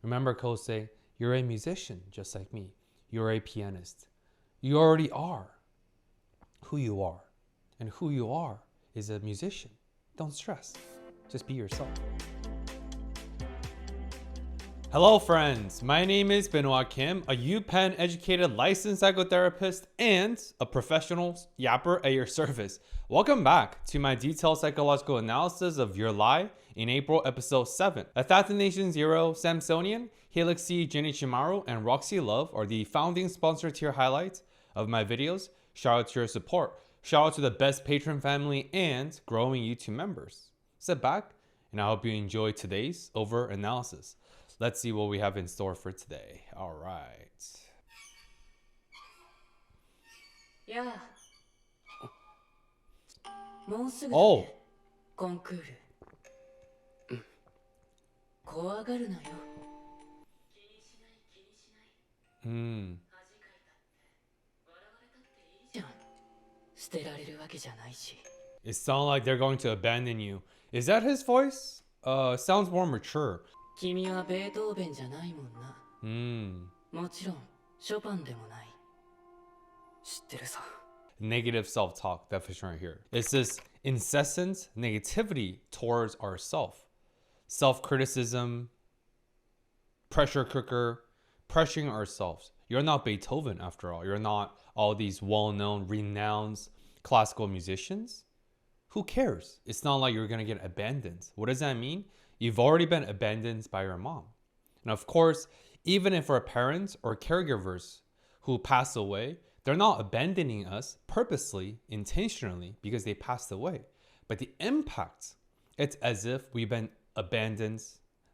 Remember, Kosei, you're a musician just like me. You're a pianist. You already are who you are. And who you are is a musician. Don't stress. Just be yourself. Hello friends, my name is Benoit Kim, a UPenn educated licensed psychotherapist and a professional yapper at your service. Welcome back to my detailed psychological analysis of Your Lie in April episode 7. Assassination Zero, Samsonian, Helixi, Jenny Chimaru, and Roxy Love are the founding sponsor tier highlights of my videos. Shout out to your support. Shout out to the best patron family and growing YouTube members. Sit back and I hope you enjoy today's over analysis. Let's see what we have in store for today. All right. Yeah. Oh. It sounds like they're going to abandon you. Is that his voice? Sounds more mature. Negative self-talk definition right here. It's this incessant negativity towards ourself. Self-criticism, pressure cooker, pressuring ourselves. You're not Beethoven after all. You're not all these well-known, renowned classical musicians. Who cares? It's not like you're gonna get abandoned. What does that mean? You've already been abandoned by your mom. And of course, even if our parents or caregivers who pass away, they're not abandoning us purposely, intentionally, because they passed away. But the impact, it's as if we've been abandoned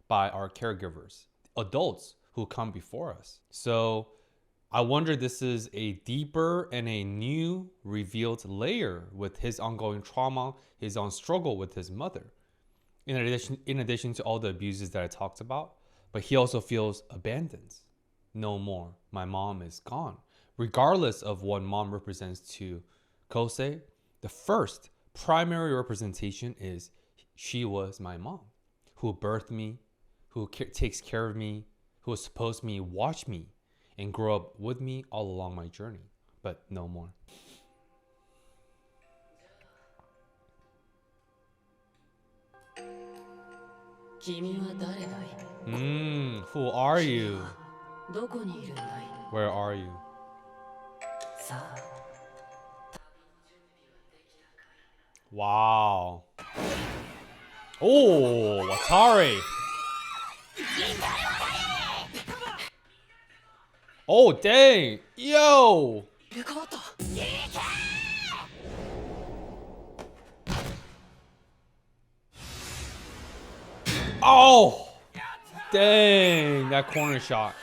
by our caregivers, adults who come before us. So I wonder this is a deeper and a new revealed layer with his ongoing trauma, his own struggle with his mother. In addition to all the abuses that I talked about, but he also feels abandoned. No more. My mom is gone. Regardless of what mom represents to Kosei, the first primary representation is she was my mom, who birthed me, who takes care of me, who was supposed to watch me and grow up with me all along my journey, but no more. Who are you? Where are you? Wow. Oh, Watari. Oh, dang. Yo. Oh, dang, that corner shot.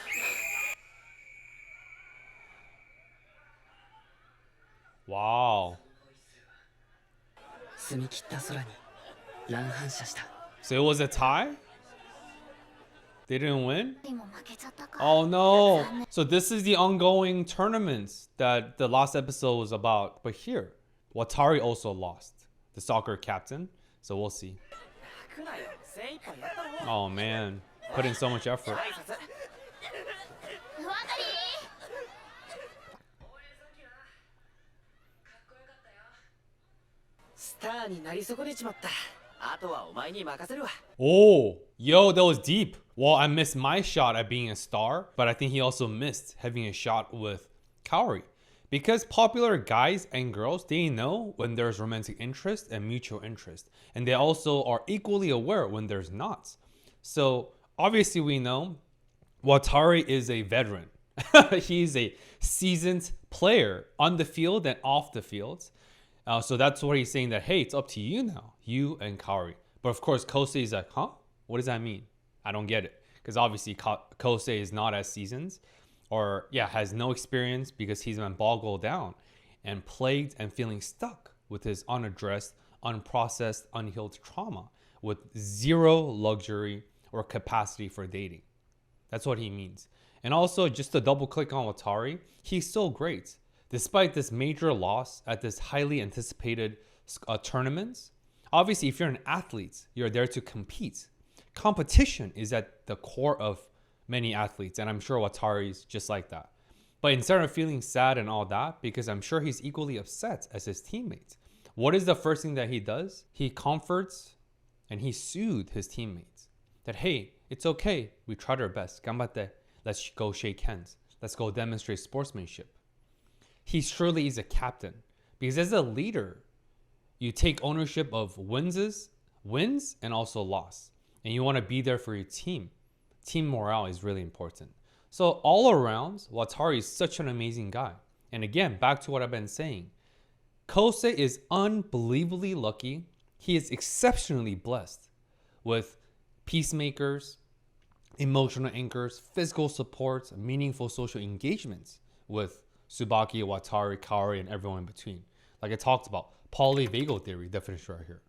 Wow. So it was a tie? They didn't win? Oh no. So this is the ongoing tournaments that the last episode was about. But here, Watari also lost, the soccer captain. So we'll see. Oh man, put in so much effort. Oh, yo, that was deep. Well, I missed my shot at being a star, but I think he also missed having a shot with Kaori. Because popular guys and girls, they know when there's romantic interest and mutual interest. And they also are equally aware when there's not. So obviously we know Watari is a veteran. He's a seasoned player on the field and off the field. So that's what he's saying, that, hey, it's up to you now, you and Kaori. But of course, Kosei is like, huh? What does that mean? I don't get it. Because obviously Kosei is not as seasoned, or has no experience, because he's been boggled down and plagued and feeling stuck with his unaddressed, unprocessed, unhealed trauma, with zero luxury or capacity for dating. That's what he means. And also, just to double click on Watari, he's so great. Despite this major loss at this highly anticipated tournaments, Obviously, if you're an athlete, you're there to compete. Competition is at the core of many athletes, and I'm sure Watari's just like that. But instead of feeling sad and all that, because I'm sure he's equally upset as his teammates, what is the first thing that he does? He comforts and he soothes his teammates that, hey, it's okay. We tried our best. Ganbatte. Let's go shake hands. Let's go demonstrate sportsmanship. He surely is a captain because as a leader, you take ownership of wins and also loss. And you want to be there for your team. Team morale is really important. So all around, Watari is such an amazing guy. And again, back to what I've been saying. Kosei is unbelievably lucky. He is exceptionally blessed with peacemakers, emotional anchors, physical supports, meaningful social engagements with Tsubaki, Watari, Kaori, and everyone in between. Like I talked about, polyvagal theory definition right here.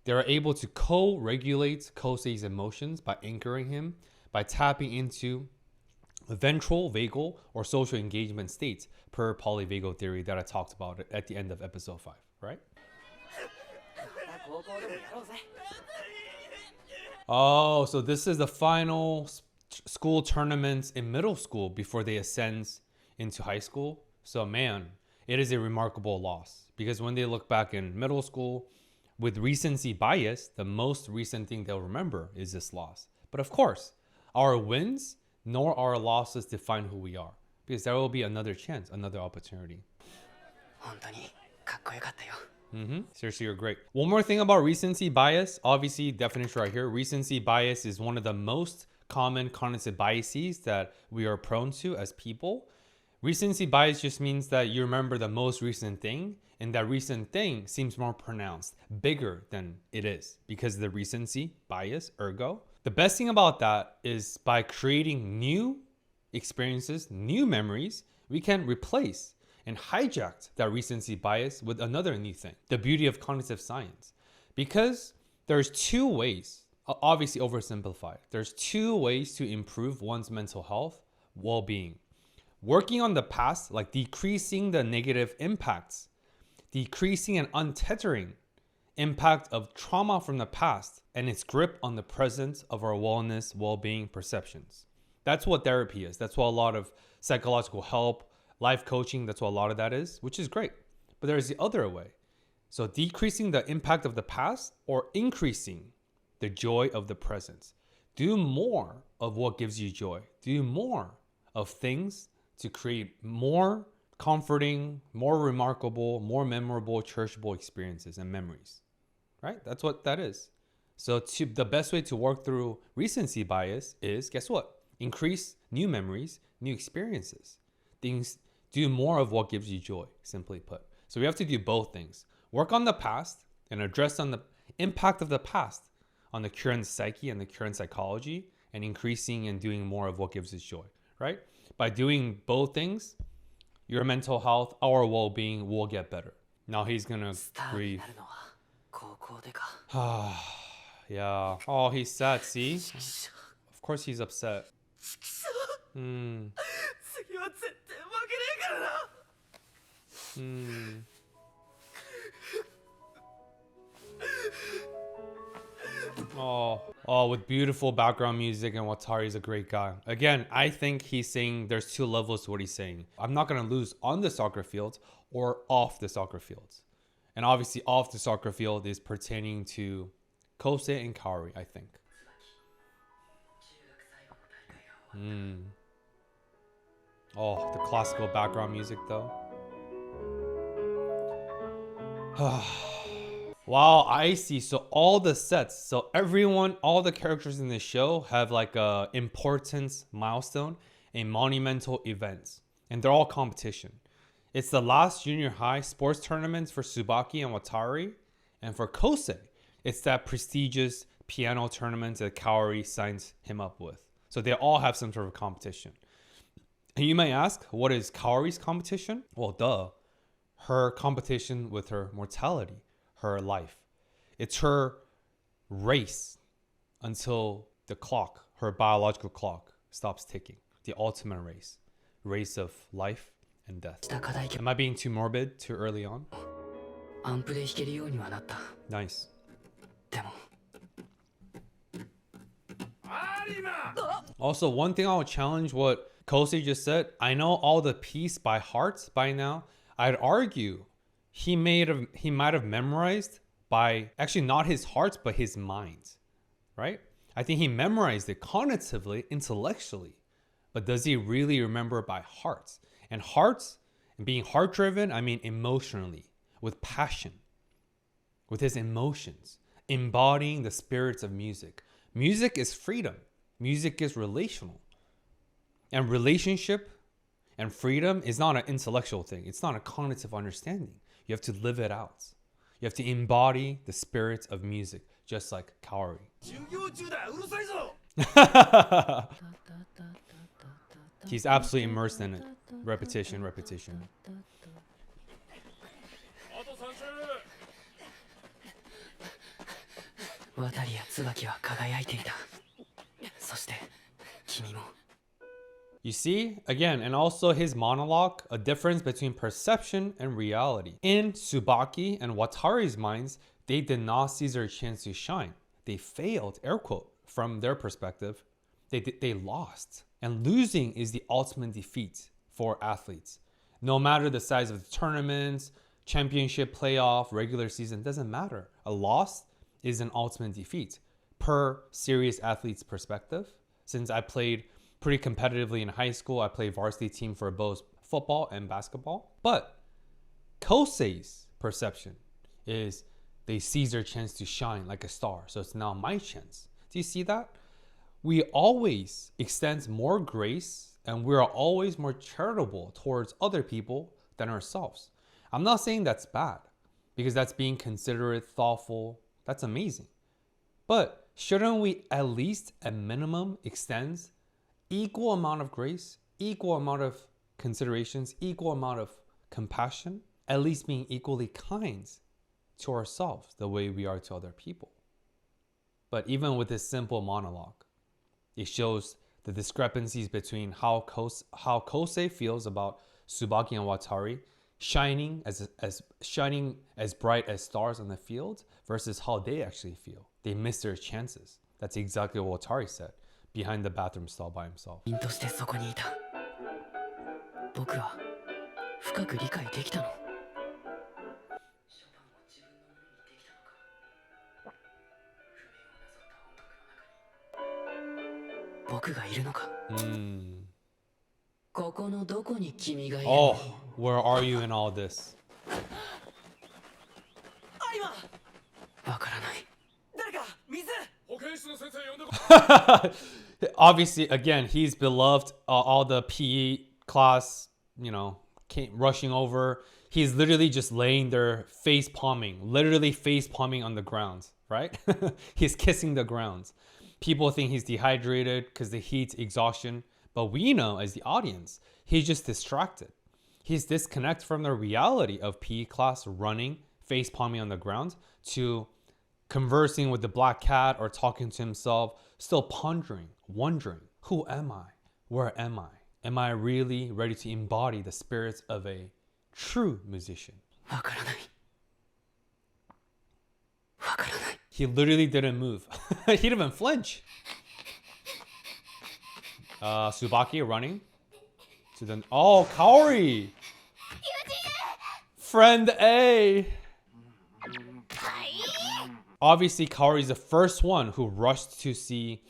They are able to co-regulate Kosei's emotions by anchoring him, by tapping into ventral vagal or social engagement states per polyvagal theory that I talked about at the end of episode 5, right? Oh, so this is the final school tournaments in middle school before they ascend into high school. So man, it is a remarkable loss because when they look back in middle school with recency bias, the most recent thing they'll remember is this loss. But of course, our wins nor our losses define who we are because there will be another chance, another opportunity. Seriously, you're great. One more thing about recency bias. Obviously, definition right here. Recency bias is one of the most common cognitive biases that we are prone to as people. Recency bias just means that you remember the most recent thing, and that recent thing seems more pronounced, bigger than it is because of the recency bias, ergo. The best thing about that is by creating new experiences, new memories, we can replace and hijack that recency bias with another new thing. The beauty of cognitive science. Because there's two ways, obviously oversimplified, there's two ways to improve one's mental health, well-being. Working on the past, like decreasing the negative impacts, decreasing and untethering impact of trauma from the past and its grip on the present of our wellness, well-being perceptions. That's what therapy is. That's what a lot of psychological help, life coaching, that's what a lot of that is, which is great. But there's the other way. So decreasing the impact of the past or increasing the joy of the present. Do more of what gives you joy. Do more of things to create more comforting, more remarkable, more memorable, cherishable experiences and memories, right? That's what that is. So the best way to work through recency bias is, guess what? Increase new memories, new experiences. Things, do more of what gives you joy, simply put. So we have to do both things. Work on the past and address on the impact of the past on the current psyche and the current psychology, and increasing and doing more of what gives us joy, right? By doing both things, your mental health, our well-being will get better. Now he's gonna breathe. Yeah. Oh, he's sad, see? Of course he's upset. Oh, with beautiful background music, and Watari's a great guy. Again, I think he's saying there's two levels to what he's saying. I'm not going to lose on the soccer field or off the soccer field. And obviously off the soccer field is pertaining to Kosei and Kaori, I think. Oh, the classical background music though. Wow, I see. So all the sets, so everyone, all the characters in the show have like a important milestone, a monumental event, and they're all competition. It's the last junior high sports tournaments for Tsubaki and Watari, and for Kosei, it's that prestigious piano tournament that Kaori signs him up with. So they all have some sort of competition. And you may ask, what is Kaori's competition? Well, duh. Her competition with her mortality, her life. It's her race until the clock, her biological clock, stops ticking. The ultimate race. Race of life and death. Am I being too morbid too early on? アンプで弾けるようにはなった。 Nice. でも Also, one thing I would challenge what Kosei just said. I know all the piece by heart by now. I'd argue he might have memorized by actually not his heart but his mind, right? I think he memorized it cognitively, intellectually, but does he really remember by heart? And heart, and being heart driven, I mean emotionally, with passion, with his emotions, embodying the spirits of music. Music is freedom. Music is relational. And relationship and freedom is not an intellectual thing. It's not a cognitive understanding. You have to live it out. You have to embody the spirits of music, just like Kaori. He's absolutely immersed in it. Repetition, repetition. 渡りや椿は輝いていた。そして君も。 You see, again, and also his monologue, a difference between perception and reality. In Tsubaki and Watari's minds, they did not seize their chance to shine. They failed, air quote, from their perspective. They lost. And losing is the ultimate defeat for athletes. No matter the size of the tournaments, championship, playoff, regular season, doesn't matter. A loss is an ultimate defeat per serious athlete's perspective. Since I played pretty competitively in high school, I played varsity team for both football and basketball. But Kosei's perception is they seize their chance to shine like a star. So it's now my chance. Do you see that? We always extend more grace and we are always more charitable towards other people than ourselves. I'm not saying that's bad because that's being considerate, thoughtful. That's amazing. But shouldn't we at least at minimum extend equal amount of grace, equal amount of considerations, equal amount of compassion, at least being equally kind to ourselves the way we are to other people? But even with this simple monologue, it shows the discrepancies between how Kosei feels about Tsubaki and Watari shining as bright as stars on the field versus how they actually feel. They miss their chances. That's exactly what Watari said behind the bathroom stall by himself. としてそこにいた。僕は深く理解できたの。ショパンを自分のものにできたのか。不明をなぞった音楽の中に。僕がいるのか。ここのどこに君がいるの？ Oh, where are you in all this? わからない。誰か水。 Obviously, again, he's beloved. All the PE class, came rushing over. He's literally just laying there, face palming, literally face palming on the ground, right? He's kissing the ground. People think he's dehydrated because the heat, exhaustion. But we know as the audience, he's just distracted. He's disconnected from the reality of PE class running, face palming on the ground to conversing with the black cat or talking to himself, still pondering, wondering, who am I? Where am I? Am I really ready to embody the spirits of a true musician? わからない。わからない。 He literally didn't move. He didn't even flinch. Tsubaki running to the... Oh, Kaori! Friend A! Obviously, Kaori is the first one who rushed to see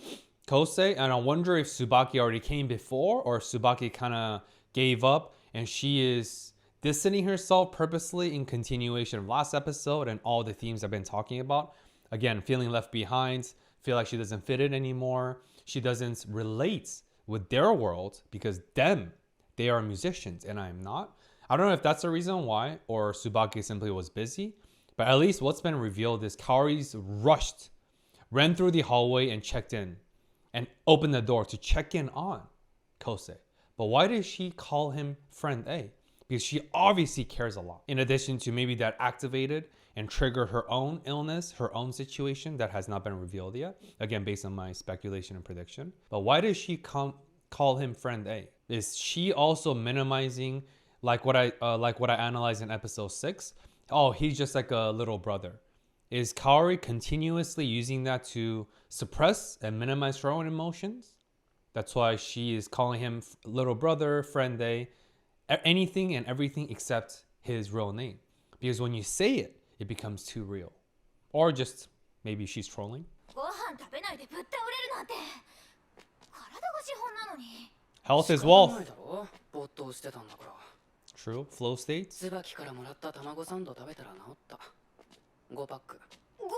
Kosei, and I wonder if Tsubaki already came before or Tsubaki kind of gave up and she is distancing herself purposely in continuation of last episode and all the themes I've been talking about. Again, feeling left behind, feel like she doesn't fit in anymore. She doesn't relate with their world because they are musicians and I'm not. I don't know if that's the reason why or Tsubaki simply was busy. But at least what's been revealed is Kaori's rushed, ran through the hallway and checked in and opened the door to check in on Kosei. But why did she call him friend A? Because she obviously cares a lot. In addition to maybe that activated and triggered her own illness, her own situation that has not been revealed yet. Again, based on my speculation and prediction. But why does she call him friend A? Is she also minimizing like what I analyzed in episode 6? oh, he's just like a little brother. Is Kaori continuously using that to suppress and minimize her own emotions? That's why she is calling him little brother, friend day, anything and everything except his real name. Because when you say it, it becomes too real. Or just maybe she's trolling. ご飯食べないでぶっ倒れるなんて体が資本なのに Health is 仕方ない wealth. だろ没頭してたんだから True. Flow states. 椿からもらった卵サンド食べたら治った5パック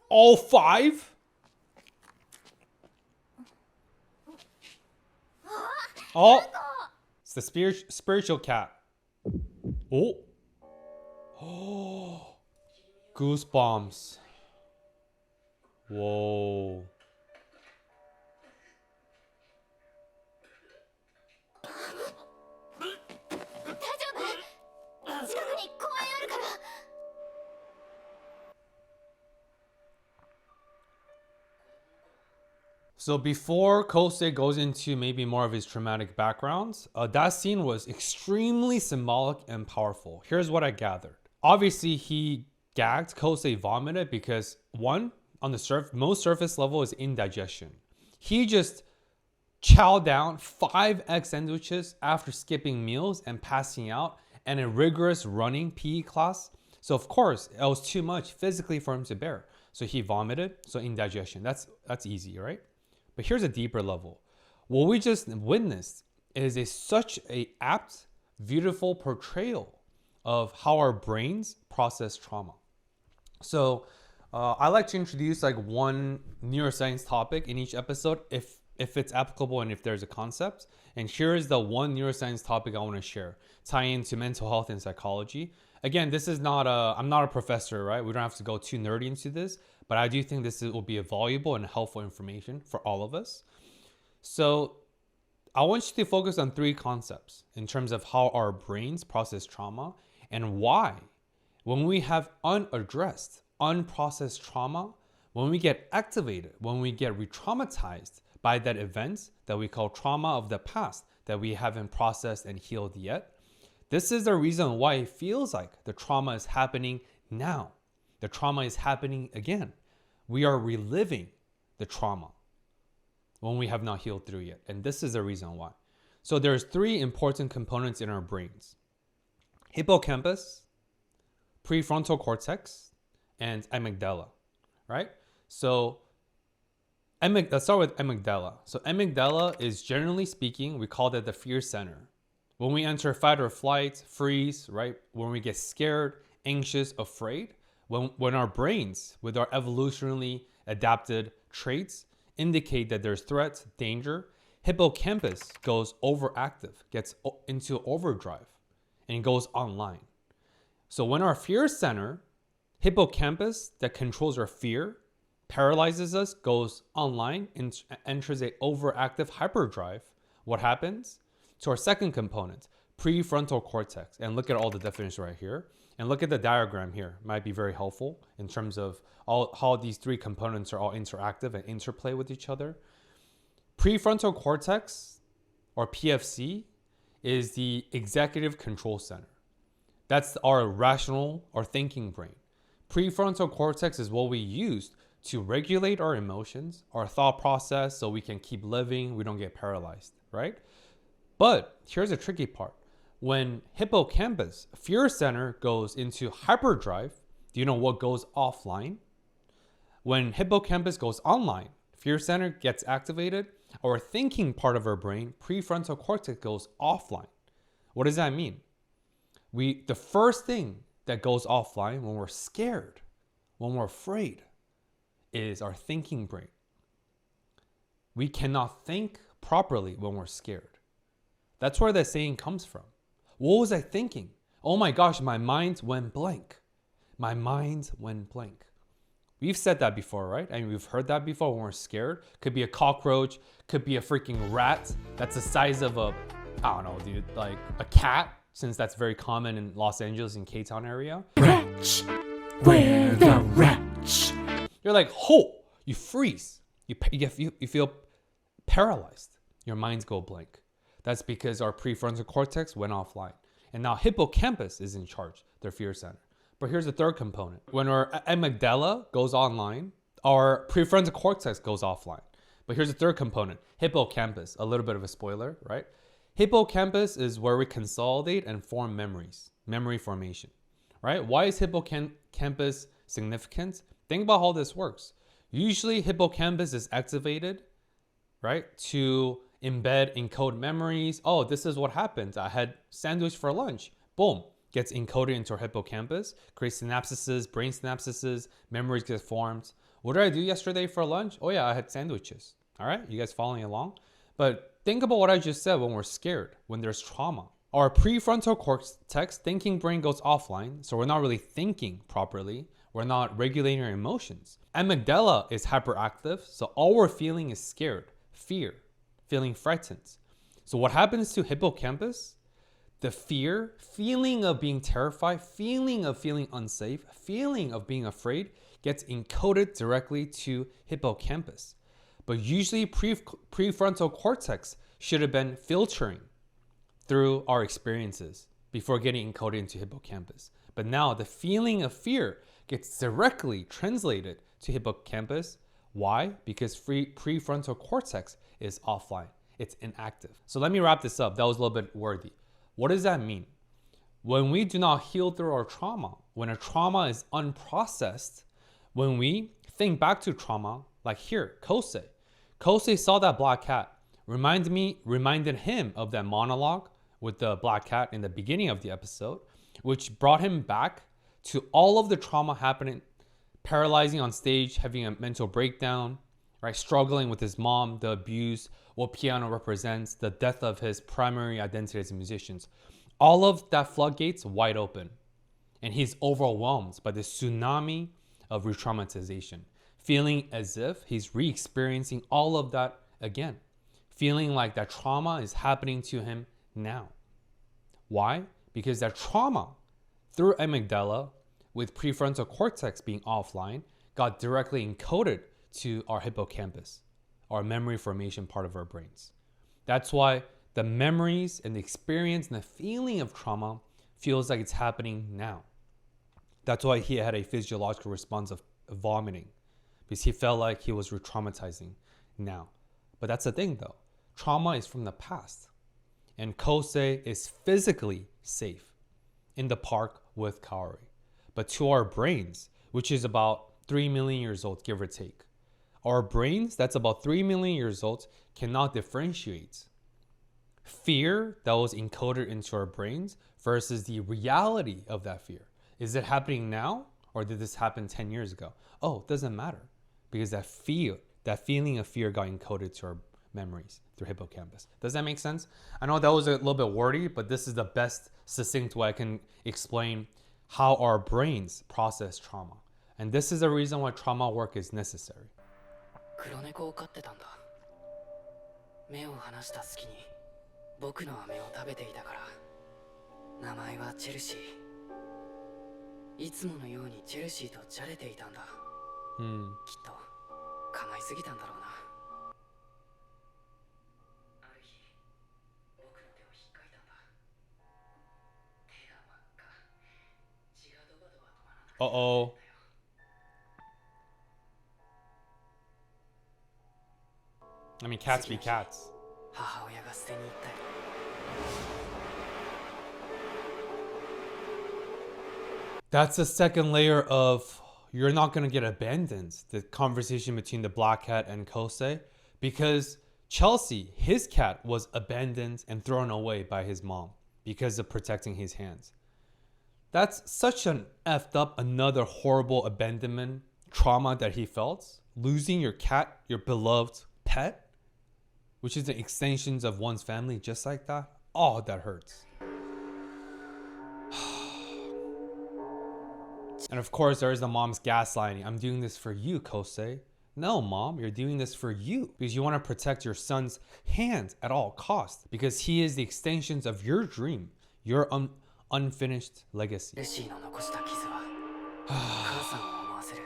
All 5? Oh, it's the spiritual cat. Oh. Oh. Goosebumps. Whoa. 大丈夫近くに公園あるから So before Kosei goes into maybe more of his traumatic backgrounds, that scene was extremely symbolic and powerful. Here's what I gathered. Obviously, he gagged, Kosei vomited because one, on the most surface level is indigestion. He just chowed down 5 egg sandwiches after skipping meals and passing out and a rigorous running PE class. So of course, it was too much physically for him to bear. So he vomited, so indigestion. That's easy, right? But here's a deeper level. What we just witnessed is such a apt, beautiful portrayal of how our brains process trauma. So I like to introduce like one neuroscience topic in each episode if it's applicable and if there's a concept. And here is the one neuroscience topic I want to share, tying into mental health and psychology. Again, this is not I'm not a professor, right? We don't have to go too nerdy into this, but I do think this will be a valuable and helpful information for all of us. So I want you to focus on 3 concepts in terms of how our brains process trauma and why, when we have unaddressed, unprocessed trauma, when we get activated, when we get re-traumatized by that event that we call trauma of the past that we haven't processed and healed yet, this is the reason why it feels like the trauma is happening now. The trauma is happening again. We are reliving the trauma when we have not healed through yet. And this is the reason why. So there's 3 important components in our brains: hippocampus, prefrontal cortex, and amygdala, right? So let's start with amygdala. So amygdala is, generally speaking, we call that the fear center. When we enter fight or flight, freeze, right? When we get scared, anxious, afraid, when our brains, with our evolutionarily adapted traits, indicate that there's threat, danger, hippocampus goes overactive, gets into overdrive, and goes online. So when our fear center, hippocampus that controls our fear, paralyzes us, goes online, and enters a overactive hyperdrive, what happens? To our second component, prefrontal cortex. And look at all the definitions right here. And look at the diagram here. Might be very helpful in terms of how these 3 components are all interactive and interplay with each other. Prefrontal cortex, or PFC, is the executive control center. That's our rational or thinking brain. Prefrontal cortex is what we use to regulate our emotions, our thought process, so we can keep living, we don't get paralyzed, right? But here's the tricky part. When hippocampus, fear center, goes into hyperdrive, do you know what goes offline? When hippocampus goes online, fear center gets activated, our thinking part of our brain, prefrontal cortex, goes offline. What does that mean? The first thing that goes offline when we're scared, when we're afraid, is our thinking brain. We cannot think properly when we're scared. That's where that saying comes from. What was I thinking? Oh my gosh, my mind went blank. My mind went blank. We've said that before, right? I mean, we've heard that before when we're scared. Could be a cockroach, could be a freaking rat that's the size of I don't know, dude, like a cat, since that's very common in Los Angeles and K-Town area. Wretch, where the wretch? You're like, oh, you freeze. You feel paralyzed. Your minds go blank. That's because our prefrontal cortex went offline. And now hippocampus is in charge, their fear center. But here's the third component. When our amygdala goes online, our prefrontal cortex goes offline. But here's the third component, hippocampus. A little bit of a spoiler, right? Hippocampus is where we consolidate and form memories, memory formation, right? Why is hippocampus significant? Think about how this works. Usually hippocampus is activated, right, to embed, encode memories. Oh, this is what happened. I had sandwich for lunch. Boom, gets encoded into our hippocampus, creates synapses, brain synapses, memories get formed. What did I do yesterday for lunch? Oh yeah, I had sandwiches. All right, you guys following along? But think about what I just said when we're scared, when there's trauma. Our prefrontal cortex thinking brain goes offline, so we're not really thinking properly. We're not regulating our emotions. Amygdala is hyperactive, so all we're feeling is scared, fear, feeling frightened. So what happens to hippocampus? The fear, feeling of being terrified, feeling of feeling unsafe, feeling of being afraid gets encoded directly to hippocampus. But usually prefrontal cortex should have been filtering through our experiences before getting encoded into hippocampus. But now the feeling of fear gets directly translated to hippocampus. Why? Because prefrontal cortex is offline. It's inactive. So let me wrap this up. That was a little bit wordy. What does that mean? When we do not heal through our trauma, when a trauma is unprocessed, when we think back to trauma, like here, Kosei saw that black cat, reminded him of that monologue with the black cat in the beginning of the episode, which brought him back to all of the trauma happening, paralyzing on stage, having a mental breakdown, right? Struggling with his mom, the abuse, what piano represents, the death of his primary identity as a musician. All of that floodgates wide open. And he's overwhelmed by the tsunami of re-traumatization, feeling as if he's re-experiencing all of that again, feeling like that trauma is happening to him now. Why? Because that trauma through amygdala with prefrontal cortex being offline got directly encoded to our hippocampus, our memory formation part of our brains. That's why the memories and the experience and the feeling of trauma feels like it's happening now. That's why he had a physiological response of vomiting, because he felt like he was re-traumatizing now. But that's the thing though. Trauma is from the past. And Kosei is physically safe in the park with Kaori. But to our brains, which is about 3 million years old, give or take, our brains, that's about 3 million years old, cannot differentiate fear that was encoded into our brains versus the reality of that fear. Is it happening now or did this happen 10 years ago? Oh, it doesn't matter because that feeling of fear got encoded to our memories through hippocampus. Does that make sense? I know that was a little bit wordy, but this is the best succinct way I can explain how our brains process trauma. And this is the reason why trauma work is necessary. 黒猫を飼ってたんだ。目を離した隙に僕の飴を食べていたから。名前はチェルシー。いつものようにチェルシーとじゃれていたんだ。きっと構いすぎたんだろうな。ある日、僕の手を引っかいたんだ。手が真っ赤。血がドバドバ止まらなくて。Uh-oh. I mean, cats be cats. 母親が捨てに行ったよ。That's the second layer of you're not going to get abandoned, the conversation between the black cat and Kosei, because Chelsea, his cat, was abandoned and thrown away by his mom because of protecting his hands. That's such an effed up, another horrible abandonment trauma that he felt. Losing your cat, your beloved pet, which is the extensions of one's family, just like that. Oh, that hurts. And of course, there's the mom's gaslighting. I'm doing this for you, Kosei. No, mom, you're doing this for you because you want to protect your son's hand at all costs because he is the extensions of your dream, your unfinished legacy. レシーの残した傷は母さんを思わせる。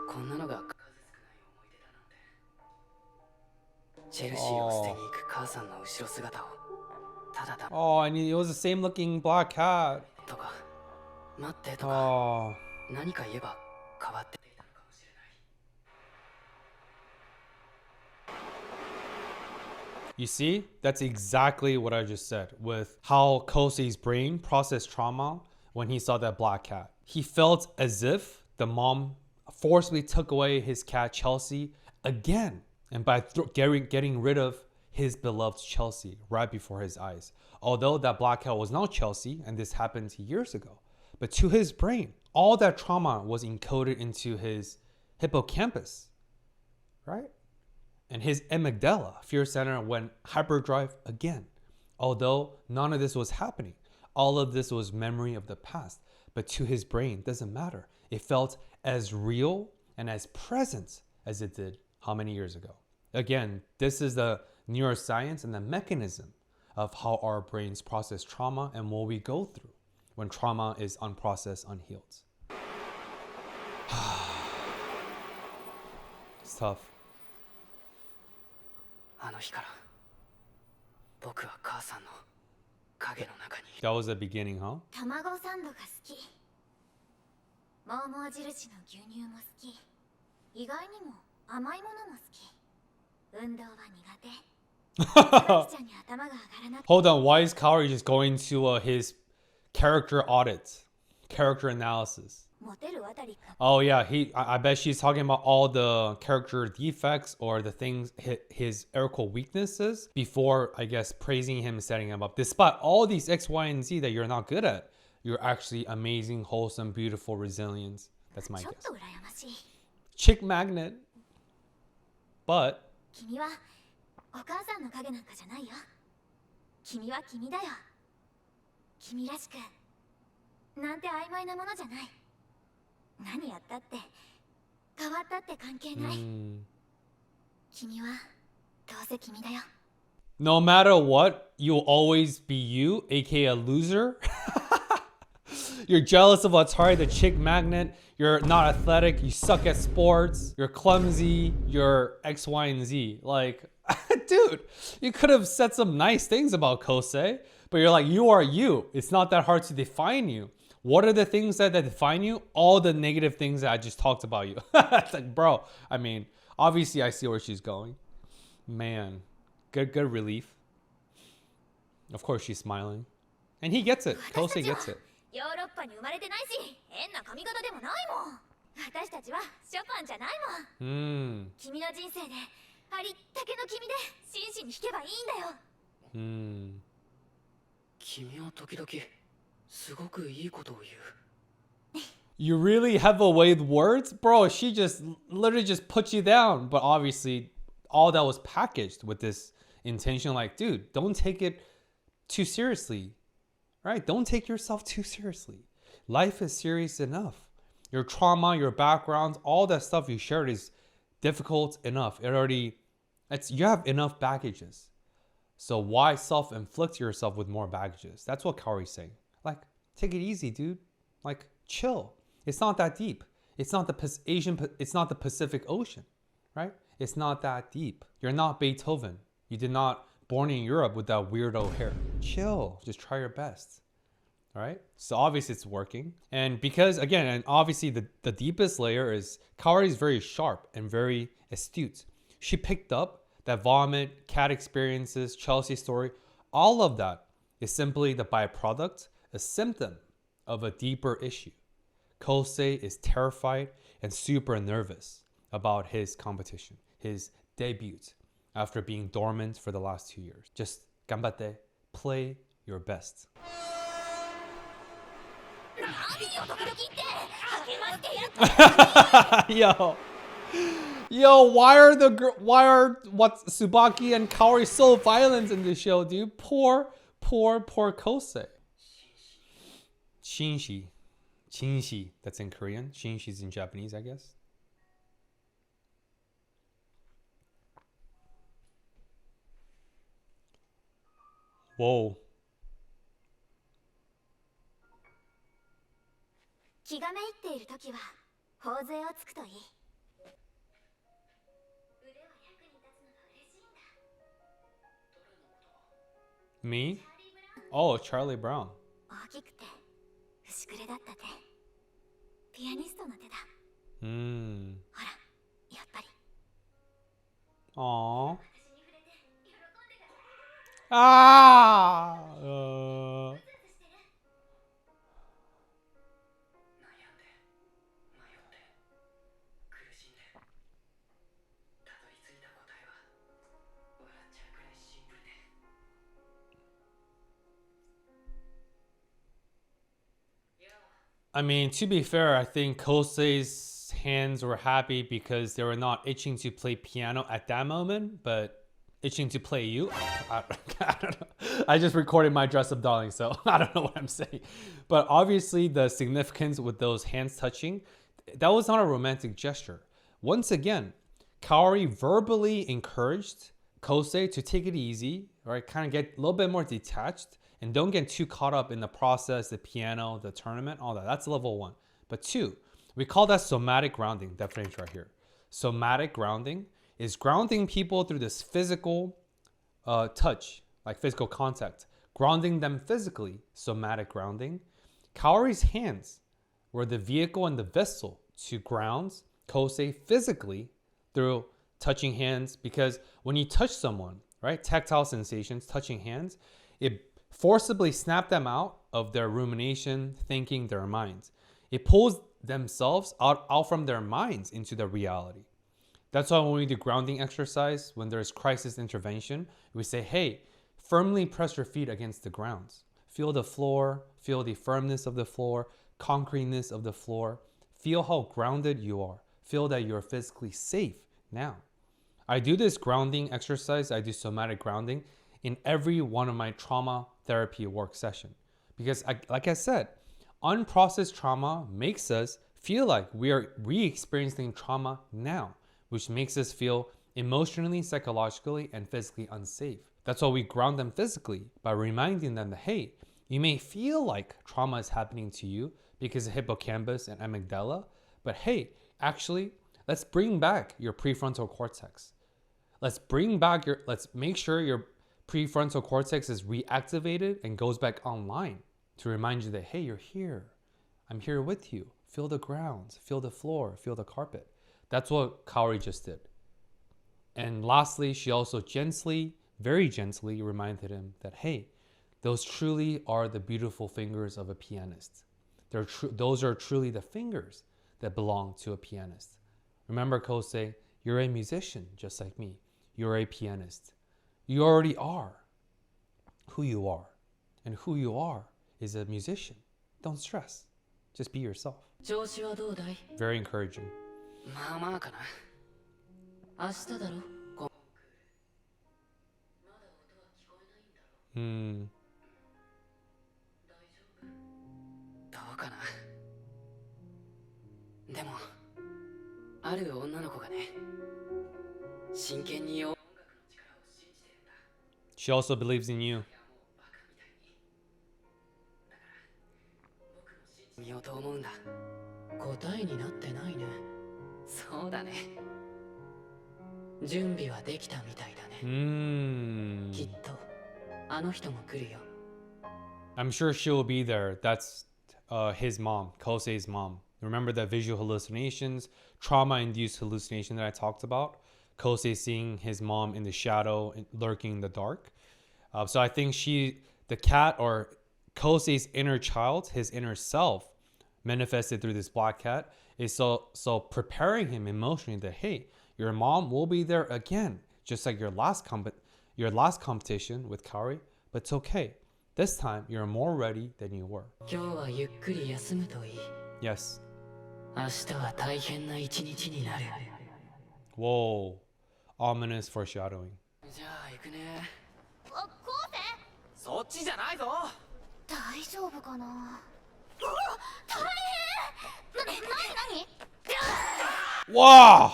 こんなのが数少ない思い出だなんて。チェルシーを捨てに行く母さんの後ろ姿をただだ。 Oh, and it was the same looking black cat. とか待ってとか Oh. 何か言えば変わっていたのかもしれない。 You see, that's exactly what I just said with how Kosei's brain processed trauma when he saw that black cat. He felt as if the mom forcibly took away his cat Chelsea again, and by getting rid of his beloved Chelsea right before his eyes. Although that black cat was not Chelsea, and this happened years ago, but to his brain, all that trauma was encoded into his hippocampus, right? And his amygdala, fear center, went hyperdrive again. Although none of this was happening, all of this was memory of the past. But to his brain, doesn't matter. It felt as real and as present as it did how many years ago. Again, this is the neuroscience and the mechanism of how our brains process trauma and what we go through when trauma is unprocessed, unhealed. It's tough. あの日から僕は母さんの影の中に。 That was the beginning, huh? 卵サンドが好き。モーモー印の牛乳も好き。意外にも甘いものも好き。運動は苦手。ちゃんに頭が上がらなくて。 Hold on, why is Kaori just going to his character audit, character analysis? モテるあたりか。 Oh yeah, I bet she's talking about all the character defects or the things, his Erical weaknesses before, I guess, praising him and setting him up. Despite all these X, Y, and Z that you're not good at, you're actually amazing, wholesome, beautiful, resilient. That's my ちょっ guess. と羨ましい。 Chick magnet, but 君はお母さんの影なんかじゃないよ。君は君だよ。君らしくなんて曖昧なものじゃない。何やったって変わったって関係ない。君はどうせ君だよ。 no matter what, you'll always be you, aka a loser. You're jealous of Atari, the chick magnet. You're not athletic. You suck at sports. You're clumsy. You're X, Y, and Z. Like, dude, you could have said some nice things about Kosei, but you're like, you are you. It's not that hard to define you. What are the things that define you? All the negative things that I just talked about you. It's like, bro, I mean, obviously I see where she's going. Man, good relief. Of course she's smiling. And he gets it. Kosei gets it. ヨーロッパに生まれてないし、変な髪型でもないもん。私たちはショパンじゃないもん。君の人生でありったけの君で真摯に弾けばいいんだよ。君は時々すごくいいことを言う。 You really have a way with words? Bro, she just literally just put you down. But obviously, all that was packaged with this intention like, dude, don't take it too seriously. Right? Don't take yourself too seriously. Life is serious enough. Your trauma, your backgrounds, all that stuff you shared is difficult enough. You have enough baggages. So why self-inflict yourself with more baggages? That's what Kaori's saying. Like, take it easy, dude. Like, chill. It's not that deep. It's not the Pacific Ocean, right? It's not that deep. You're not Beethoven. You did not born in Europe with that weirdo hair. Chill. Just try your best. All right? So obviously it's working. And because, again, and obviously the deepest layer is Kaori is very sharp and very astute. She picked up that vomit, cat experiences, Chelsea story. All of that is simply the byproduct, a symptom of a deeper issue. Kosei is terrified and super nervous about his competition, his debut, after being dormant for the last 2 years. Just ganbatte, play your best. Yo, why are Tsubaki and Kaori so violent in this show, dude? Poor Kosei. Shinshi, that's in Korean. Shinshi's in Japanese, I guess. Whoa. 気がめいっているときは頬杖をつくといい。腕は役に立つのが嬉しいんだ。 Me? Oh, Charlie Brown. 大きくて節くれだった手、ピアニストの手だ。 Mm. ほら、やっぱり Aww. 私に触れて喜んでから。 Ah. 悩んで迷って苦しんでたどり着いた答えは笑っちゃうくらいシンプルで。 I mean, to be fair, I think Kosei's hands were happy because they were not itching to play piano at that moment, but itching to play you. I don't know. I just recorded my dress up darling, so I don't know what I'm saying. But obviously, the significance with those hands touching, that was not a romantic gesture. Once again, Kaori verbally encouraged Kosei to take it easy, right? Kind of get a little bit more detached and don't get too caught up in the process, the piano, the tournament, all that. That's level 1. But 2, we call that somatic grounding, definition right here. Somatic grounding is grounding people through this physical touch, like physical contact, grounding them physically, somatic grounding. Kaori's hands were the vehicle and the vessel to ground Kosei physically through touching hands, because when you touch someone, right, tactile sensations, touching hands, it forcibly snaps them out of their rumination, thinking, their minds. It pulls themselves out from their minds into the reality. That's why when we do grounding exercise, when there's crisis intervention, we say, hey, firmly press your feet against the ground. Feel the floor, feel the firmness of the floor, concreteness of the floor. Feel how grounded you are. Feel that you're physically safe now. I do this grounding exercise, I do somatic grounding in every one of my trauma therapy work session. Because like I said, unprocessed trauma makes us feel like we are re-experiencing trauma now, which makes us feel emotionally, psychologically, and physically unsafe. That's why we ground them physically by reminding them that, hey, you may feel like trauma is happening to you because of hippocampus and amygdala, but hey, actually, let's bring back your prefrontal cortex. Let's make sure your prefrontal cortex is reactivated and goes back online to remind you that, hey, you're here. I'm here with you. Feel the ground, feel the floor, feel the carpet. That's what Kaori just did. And lastly, she also gently, very gently reminded him that, hey, those truly are the beautiful fingers of a pianist. Those are truly the fingers that belong to a pianist. Remember, Kosei, you're a musician just like me. You're a pianist. You already are who you are. And who you are is a musician. Don't stress. Just be yourself. 調子はどうだい？ Very encouraging. まあまあかな。明日だろ。コンクール。まだ音は聞こえないんだろ。Hmm. 大丈夫？どうかな。でも、ある女の子がね、真剣に音楽の力を信じてるんだ。 She also believes in you. いやもうバカみたいに。だから僕も信じようと思うんだ。答えになってないね。そうだね。準備はできたみたいだね。Hmm. きっとあの人も来るよ。 I'm sure she will be there. That's his mom, Kosei's mom. Remember the visual hallucinations, trauma-induced hallucination that I talked about? Kosei seeing his mom in the shadow, lurking in the dark. So I think the cat, or Kosei's inner child, his inner self, manifested through this black cat, is so preparing him emotionally that, hey, your mom will be there again, just like your last competition with Kaori, but it's okay. This time, you're more ready than you were. 今日はゆっくり休むといい。 Yes. 明日は大変な一日になる。 Whoa. Ominous foreshadowing. じゃあ行くね。あ、昴生、そっちじゃないぞ。大丈夫かな。うわ、大変。なに。 Wow!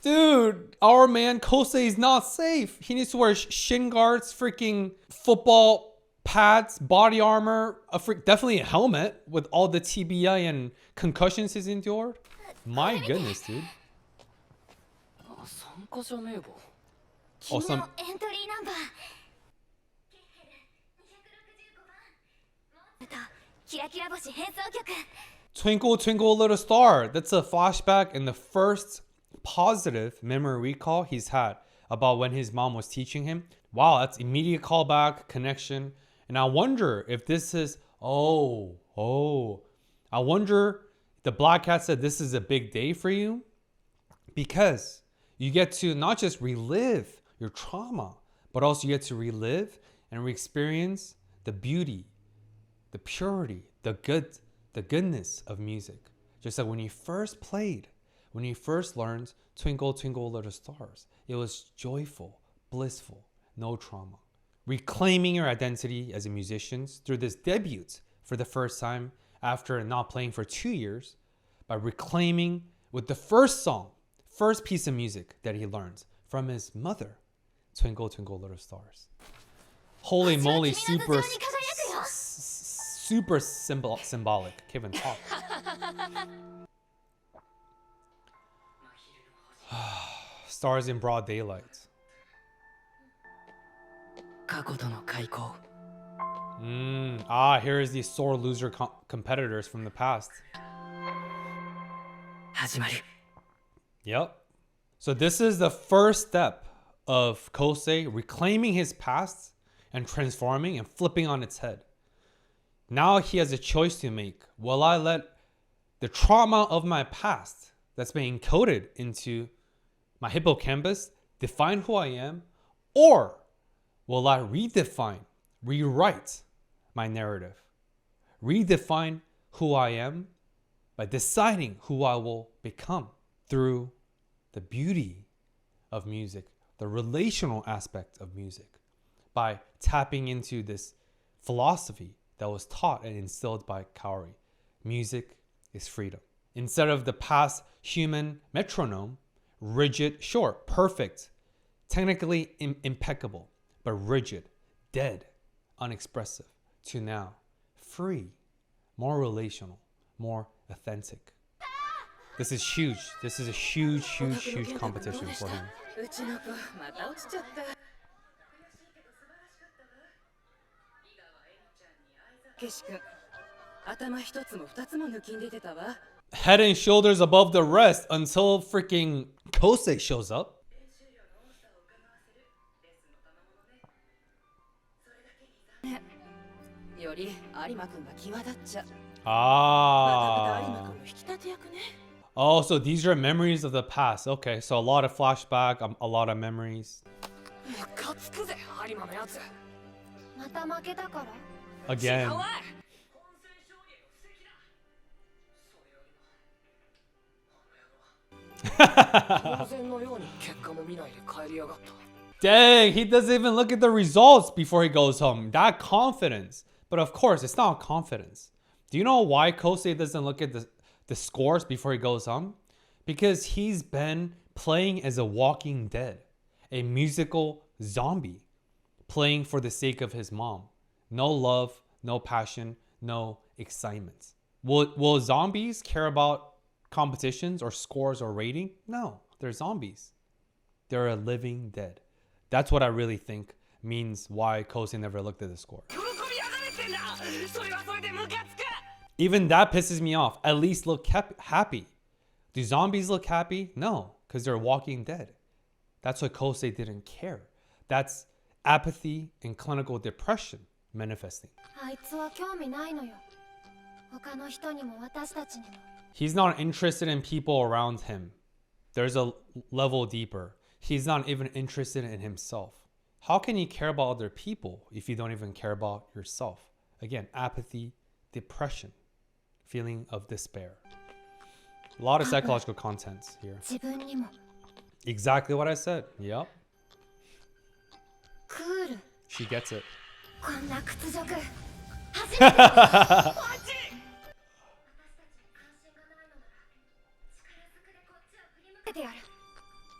Dude, our man Kosei is not safe. He needs to wear shin guards, freaking football pads, body armor, definitely a helmet with all the TBI and concussions he's endured. My goodness, dude. 参加者名簿。君のエントリーナンバー。ケッヘル265番。キラキラ星変奏曲 Twinkle Twinkle Little Star. That's a flashback in the first positive memory recall he's had about when his mom was teaching him. Wow, that's immediate callback, connection. And I wonder if this is, I wonder the Black Cat said this is a big day for you because you get to not just relive your trauma, but also you get to relive and re-experience the beauty, the purity, the goodness of music. Just like when you first played, when you first learned Twinkle Twinkle Little Stars, it was joyful, blissful, no trauma. Reclaiming your identity as a musician through this debut for the first time after not playing for 2 years, by reclaiming with the first song, first piece of music that he learns from his mother, Twinkle Twinkle Little Stars. Holy moly, super symbolic. Can't even talk. Stars in broad daylight. 過去との開口 Here is the sore loser competitors from the past. 始まる Yep. So this is the first step of Kosei reclaiming his past and transforming and flipping on its head. Now he has a choice to make. Will I let the trauma of my past that's been encoded into my hippocampus define who I am? Or will I redefine, rewrite my narrative? Redefine who I am by deciding who I will become through the beauty of music, the relational aspect of music, by tapping into this philosophy that was taught and instilled by Kaori. Music is freedom. Instead of the past human metronome, rigid, short, perfect, technically impeccable, but rigid, dead, unexpressive, to now free, more relational, more authentic. This is huge. This is a huge competition for him. うちの子また落ちちゃった ケシ君頭一つも二つも抜きんでてたわ Head and shoulders above the rest until freaking Kosei shows up. より有馬君が際立っちゃまた有馬 Ah. 君の引き立て役ね Oh, so these are memories of the past. Okay, so a lot of flashback, a lot of memories. ムカつくぜ有馬のやつまた負けたから Again. 当然のように結果も見ないで帰りやがった Dang, he doesn't even look at the results before he goes home. That confidence. But of course, it's not confidence. Do you know why Kosei doesn't look at the scores before he goes home? Because he's been playing as a walking dead, a musical zombie, playing for the sake of his mom. No love, no passion, no excitement. Will zombies care about competitions or scores or rating? No, they're zombies. They're a living dead. That's what I really think means why Kosei never looked at the score. 喜びやがれってんだそれはそれでムカつく Even that pisses me off. At least look happy. Do zombies look happy? No, because they're walking dead. That's why Kosei didn't care. That's apathy and clinical depression manifesting. あいつは興味ないのよ他の人にも私たちにも He's not interested in people around him. There's a level deeper. He's not even interested in himself. How can you care about other people if you don't even care about yourself? Again, apathy, depression, feeling of despair. A lot of psychological contents here. 自分にも Exactly what I said. Yep. クール She gets it. こんな屈辱初めて私たちに関心がないのなら力ずくでこっちを振り向けてやる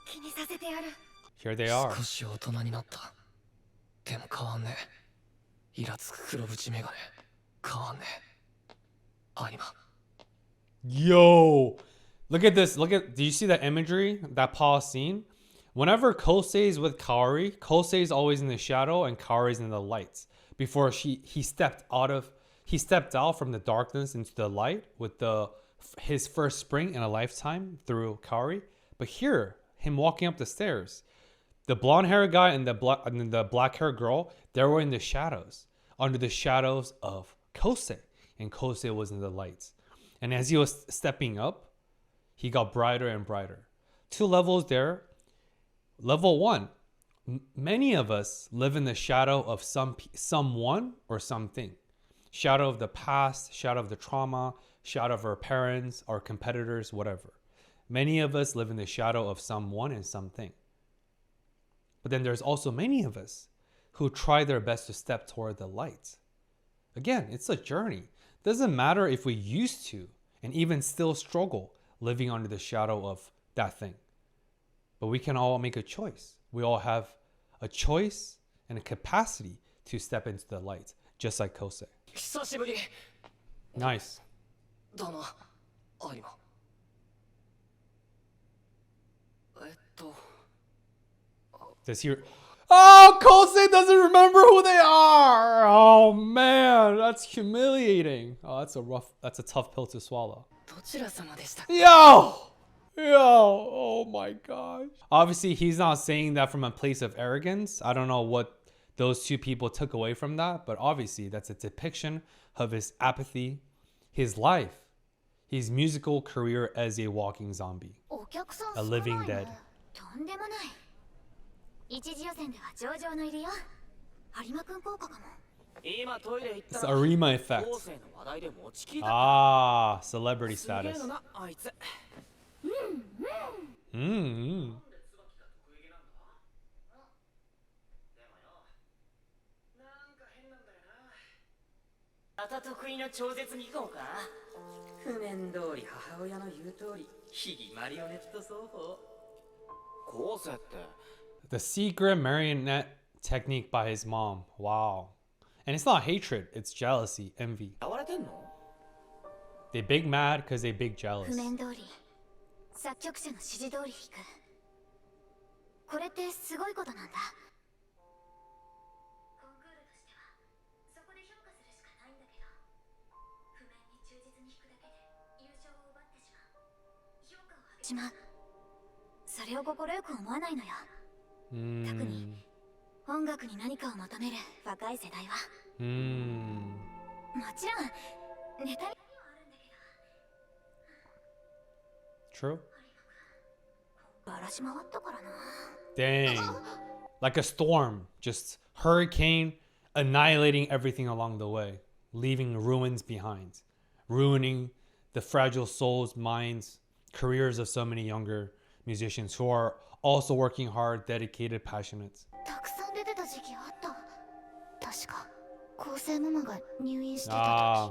気にさせてやる Here they are. 少し大人になったでも変わんねえイラつく黒縁メガネ変わんねえ有馬 Yo, look at this. Do you see that imagery, that pause scene? Whenever Kosei is with Kaori, Kosei is always in the shadow and Kaori is in the lights. Before he stepped out of He stepped out from the darkness into the light with his first spring in a lifetime through Kaori. But here, him walking up the stairs, the blonde hair guy and the black hair girl, they were in the shadows, under the shadows of Kosei. And Kosei was in the lights. And as he was stepping up, he got brighter and brighter. 2 levels there. Level 1, many of us live in the shadow of someone or something. Shadow of the past, shadow of the trauma, shadow of our parents, our competitors, whatever. Many of us live in the shadow of someone and something. But then there's also many of us who try their best to step toward the light. Again, it's a journey. Doesn't matter if we used to and even still struggle living under the shadow of that thing. But we can all make a choice. We all have a choice and a capacity to step into the light, just like Kosei. 久しぶり Nice. どうも有馬Does he... Oh, Kosei doesn't remember who they are. Oh man, that's humiliating. Oh, that's a tough pill to swallow. どちら様でした？ Yo, oh my gosh. Obviously, he's not saying that from a place of arrogance. I don't know what those 2 people took away from that, but obviously that's a depiction of his apathy, his life, his musical career as a walking zombie, a living dead. とんでもない。一次予選では上々の入りよ。有馬くん効果かも。 今トイレ行った It's ら Arima effect. 後世の話題で持ちきりだった。 Ah, celebrity すげえ status. のなあいつ。 Mm. また得意の超絶技巧か？譜面通り母親の言う通り、ひぎマリオネット奏法。後世って The secret marionette technique by his mom. Wow. And it's not hatred, it's jealousy, envy. やわれてんの？ They big mad because they big jealous. 譜面通り、作曲者の指示通り弾く。これってすごいことなんだ。コンクールとしてはそこで評価するしかないんだけど、譜面に忠実に弾くだけで優勝を奪ってしまう。評価を上げしまう。それを快く思わないのよ。特に音楽に何かを求める若い世代は。もちろんネタにはあるんだけど。 True. バラし回ったからな。 Dang. Like a storm, just hurricane, annihilating everything along the way, leaving ruins behind, ruining the fragile souls, minds, careers of so many younger musicians who are also working hard, dedicated, passionate. たくさん出てた時期あった。確か構成ママが入院してた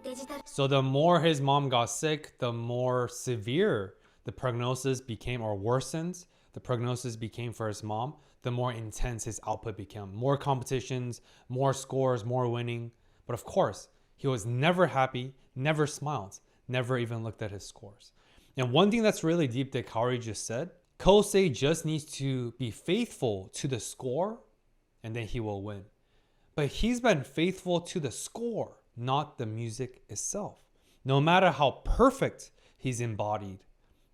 時。デジタル So the more his mom got sick, the more severe the prognosis became or worsened. The prognosis became for his mom, the more intense his output became. More competitions, more scores, more winning. But of course, he was never happy, never smiled, never even looked at his scores. And one thing that's really deep that Kaori just said, Kosei just needs to be faithful to the score and then he will win. But he's been faithful to the score, not the music itself. No matter how perfect he's embodied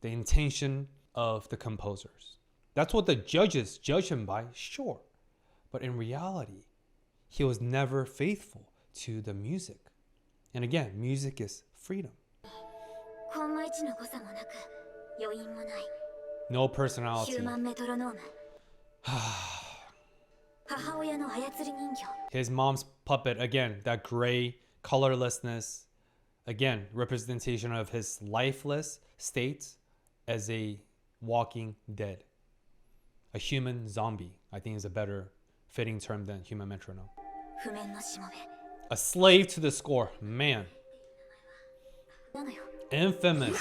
the intention of the composers. That's what the judges judge him by, sure. But in reality, he was never faithful to the music. And again, music is freedom. コンマ1の誤差もなく余韻もない。 No ヒュ personality. ーマンメトロノーム。母親の操り人形。 His mom's puppet, again, that gray colorlessness, again, representation of his lifeless state as a walking dead. A human zombie, I think is a better fitting term than human metronome. 譜面のしもべ。 A slave to the score, man. なのよ。 Infamous. か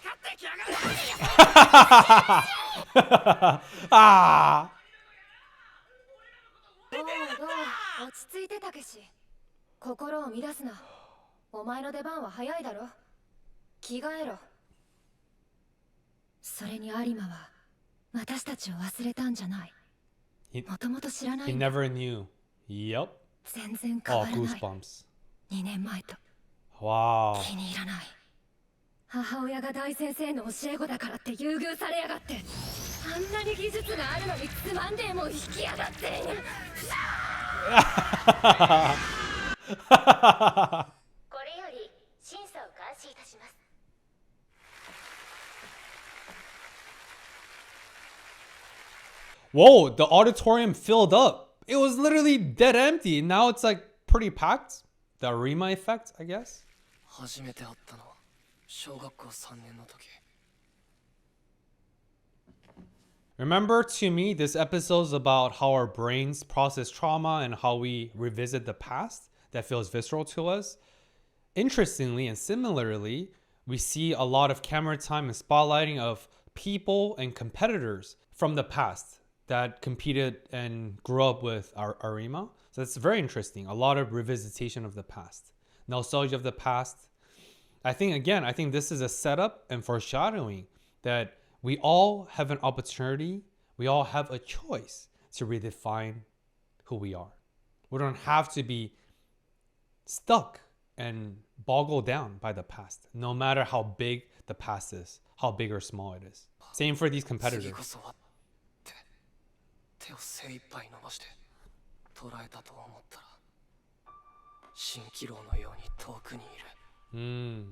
かってきやがれ。 Ah! どう落ち着いてたけし。心を乱すな。お前の出番は早いだろ。着替えろ。それに有馬は私たちを忘れたんじゃない。 He もともと知らな he い。 never knew. Yep. 全然変 Oh, わらない。 goosebumps. 2年前と Wow. 気に入らない。母親が大先生の教え子だからって優遇されやがって。あんなに技術があるのにつまんねえもん引きやがって。これより審査を開始いたします。 Whoa, the auditorium filled up. It was literally dead empty. Now it's like pretty packed. The Arima effect, I guess. 初めて会ったのは小学校3年の時。 Remember, to me, this episode is about how our brains process trauma and how we revisit the past that feels visceral to us. Interestingly and similarly, we see a lot of camera time and spotlighting of people and competitors from the past that competed and grew up with our Arima. So it's very interesting. A lot of revisitation of the past, nostalgia of the past. I think this is a setup and foreshadowing that we all have an opportunity, we all have a choice to redefine who we are. We don't have to be stuck and boggled down by the past, no matter how big the past is, how big or small it is. Same for these 次 competitors. こそはって手を精一杯伸ばして捉えたと思ったら蜃気楼のように遠くにいる。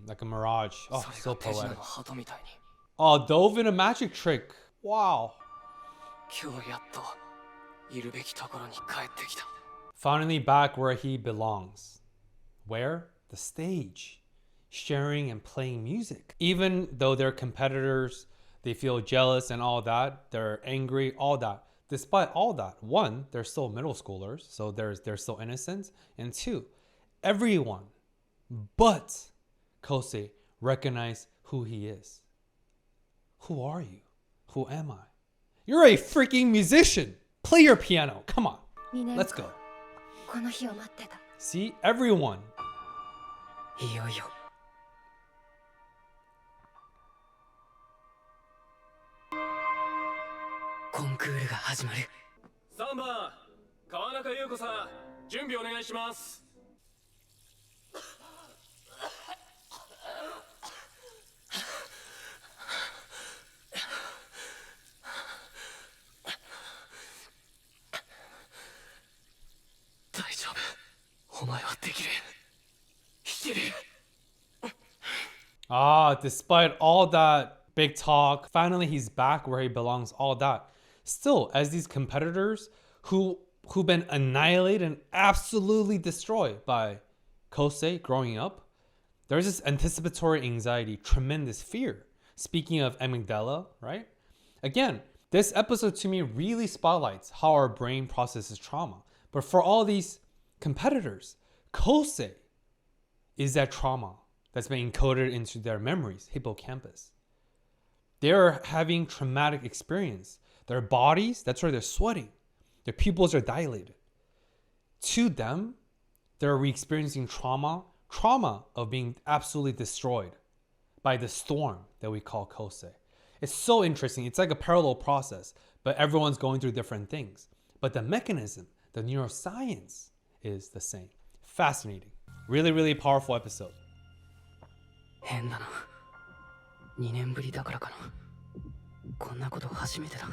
Like a mirage. Oh, それ so が手品 poetic. の鳩みたいに。 Oh, dove in a magic trick. Wow. 今日やっといるべきところに帰ってきた。 Finally back where he belongs. Where? The stage. Sharing and playing music. Even though they're competitors, they feel jealous and all that, they're angry, all that. Despite all that, one, they're still middle schoolers, so they're still innocent. And two, everyone but Kosei recognize who he is. Who are you? Who am I? You're a freaking musician. Play your piano. Come on. 2年 Let's go. この日を待ってた。 See, everyone. いよいよコンクールが始まる。3番川中優子さん準備お願いします。大丈夫。お前はできる。弾ける。 Despite all that big talk, finally he's back where he belongs, all that. Still, as these competitors who've been annihilated and absolutely destroyed by Kosei growing up, there's this anticipatory anxiety, tremendous fear. Speaking of amygdala, right? Again, this episode to me really spotlights how our brain processes trauma. But for all these competitors, Kosei is that trauma that's been encoded into their memories, hippocampus. They're having traumatic experience. Their bodies, that's why they're sweating. Their pupils are dilated. To them, they're re-experiencing trauma of being absolutely destroyed by the storm that we call Kosei. It's so interesting. It's like a parallel process, but everyone's going through different things. But the mechanism, the neuroscience is the same. Fascinating. Really, really powerful episode. 変だな。2年ぶりだからかな。こんなこと初めてだ。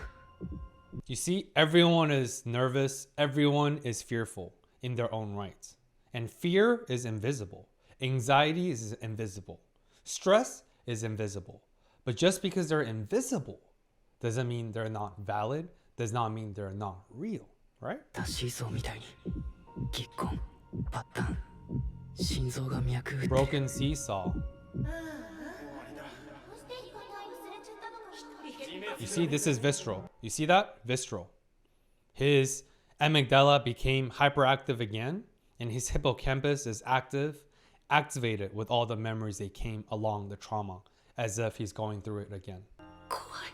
You see, everyone is nervous, everyone is fearful in their own right. And fear is invisible. Anxiety is invisible. Stress is invisible. But just because they're invisible doesn't mean they're not valid, does not mean they're not real, right? シーソーみたいにぎっこん、パッタン、心臓が脈打って。 Broken seesaw. You see, this is visceral. You see that? Visceral. His amygdala became hyperactive again, and his hippocampus is activated with all the memories that came along the trauma, as if he's going through it again. 怖い、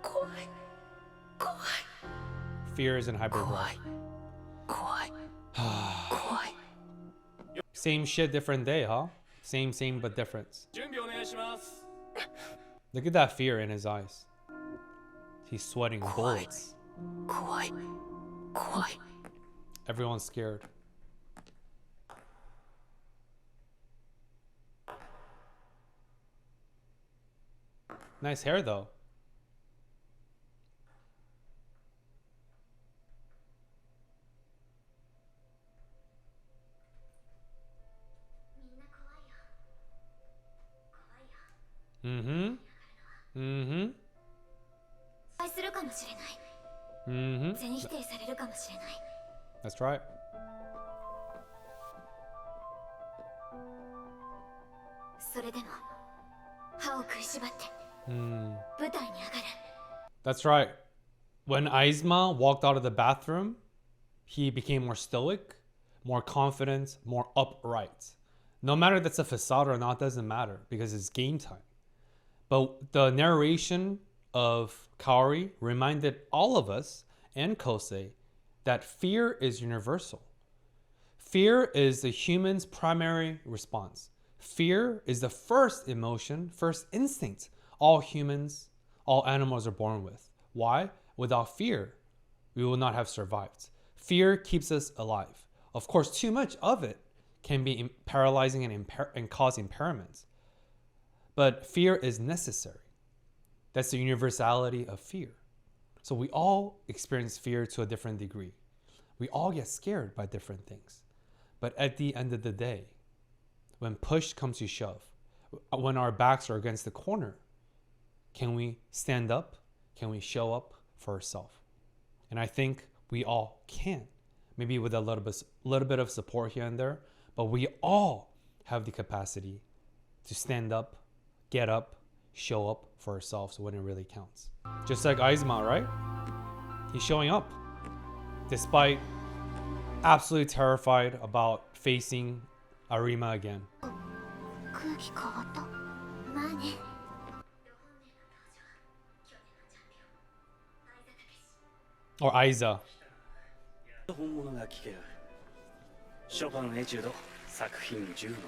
怖い、怖い、 Fears and hypergrowth. 怖い、怖い、怖い。 Same shit, different day, huh? Same, but difference. 準備お願いします。 Look at that fear in his eyes. He's sweating bullets. 怖い、怖い。 Everyone's scared. Nice hair though. みんな怖いよ。怖いよ。 Mm-hmm. Mm-hmm. 失敗するかもしれない。 Mm-hmm. 全否定されるかもしれない。 That's right. それでも歯を食いしばって Mm. 舞台に上がる。 That's right. When Aizma walked out of the bathroom, he became more stoic, more confident, more upright. No matter if that's a facade or not, doesn't matter because it's game time. But the narration of Kaori reminded all of us and Kosei that fear is universal. Fear is the human's primary response. Fear is the first emotion, first instinct all humans, all animals are born with. Why? Without fear, we will not have survived. Fear keeps us alive. Of course, too much of it can be paralyzing and cause impairments. But fear is necessary. That's the universality of fear. So we all experience fear to a different degree. We all get scared by different things. But at the end of the day, when push comes to shove, when our backs are against the corner, can we stand up? Can we show up for ourselves? And I think we all can. Maybe with a little bit of support here and there, but we all have the capacity to stand up, get up, show up for ourselves when it really counts. Just like Aizma, right? He's showing up despite absolutely terrified about facing Arima again. 空気変わった。まあね。 Or Aiza. 本物が聞ける。ショパンエチュード作品10の4。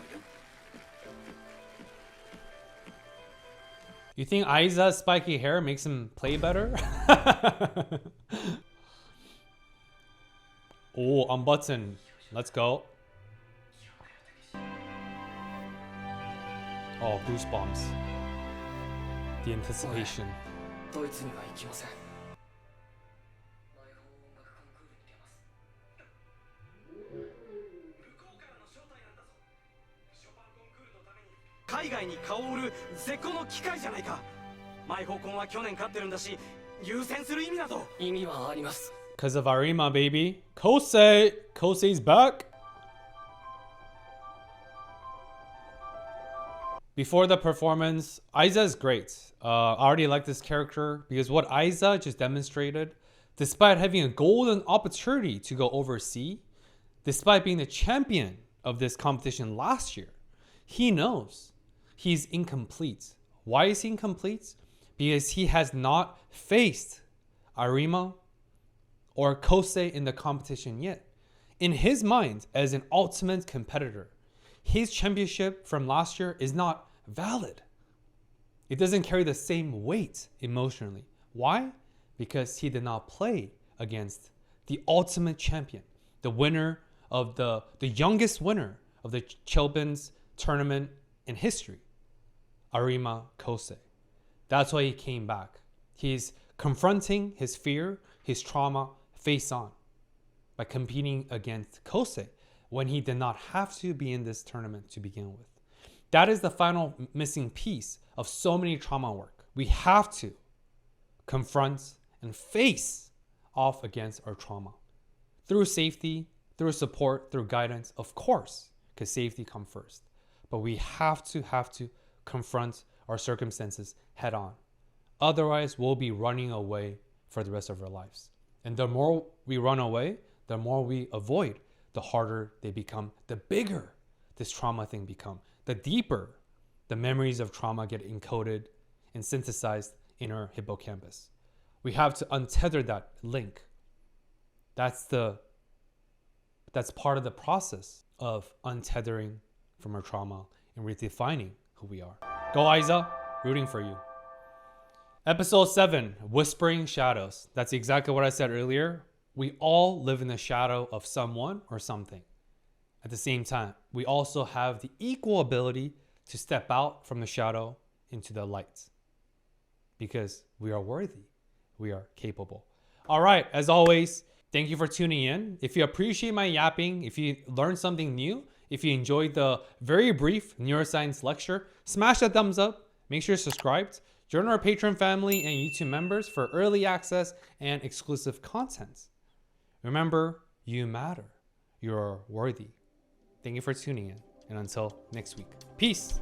You think Aiza's spiky hair makes him play better? Oh, unbutton. Let's go. Oh, goosebumps. The anticipation. ドイツには行きません。 海外に顔を売る絶好の機会じゃないか。マイホーコンは去年勝ってるんだし、優先する意味など。意味はあります。 Because of Arima, baby. Kosei! Kosei's back! Before the performance, Aiza is great. I already like this character because what Aiza just demonstrated, despite having a golden opportunity to go overseas, despite being the champion of this competition last year, he knows he's incomplete. Why is he incomplete? Because he has not faced Arima or Kosei in the competition yet. In his mind, as an ultimate competitor, his championship from last year is not valid. It doesn't carry the same weight emotionally. Why? Because he did not play against the ultimate champion, the winner of the youngest winner of the Chilbin's tournament in history, Arima Kosei. That's why he came back. He's confronting his fear, his trauma face on by competing against Kosei when he did not have to be in this tournament to begin with. That is the final missing piece of so many trauma work. We have to confront and face off against our trauma through safety, through support, through guidance, of course, because safety comes first. But we have to confront our circumstances head on. Otherwise, we'll be running away for the rest of our lives. And the more we run away, the more we avoid, the harder they become, the bigger this trauma thing become, the deeper the memories of trauma get encoded and synthesized in our hippocampus. We have to untether that link. That's part of the process of untethering from our trauma and redefining who we are. Go Aiza, rooting for you. Episode 7, Whispering Shadows. That's exactly what I said earlier. We all live in the shadow of someone or something. At the same time, we also have the equal ability to step out from the shadow into the light. because we are worthy. We are capable. All right, as always, thank you for tuning in. If you appreciate my yapping, if you learned something new, if you enjoyed the very brief neuroscience lecture, smash that thumbs up. Make sure you're subscribed. Join our Patreon family and YouTube members for early access and exclusive content. Remember, you matter. You're worthy. Thank you for tuning in. And until next week, peace.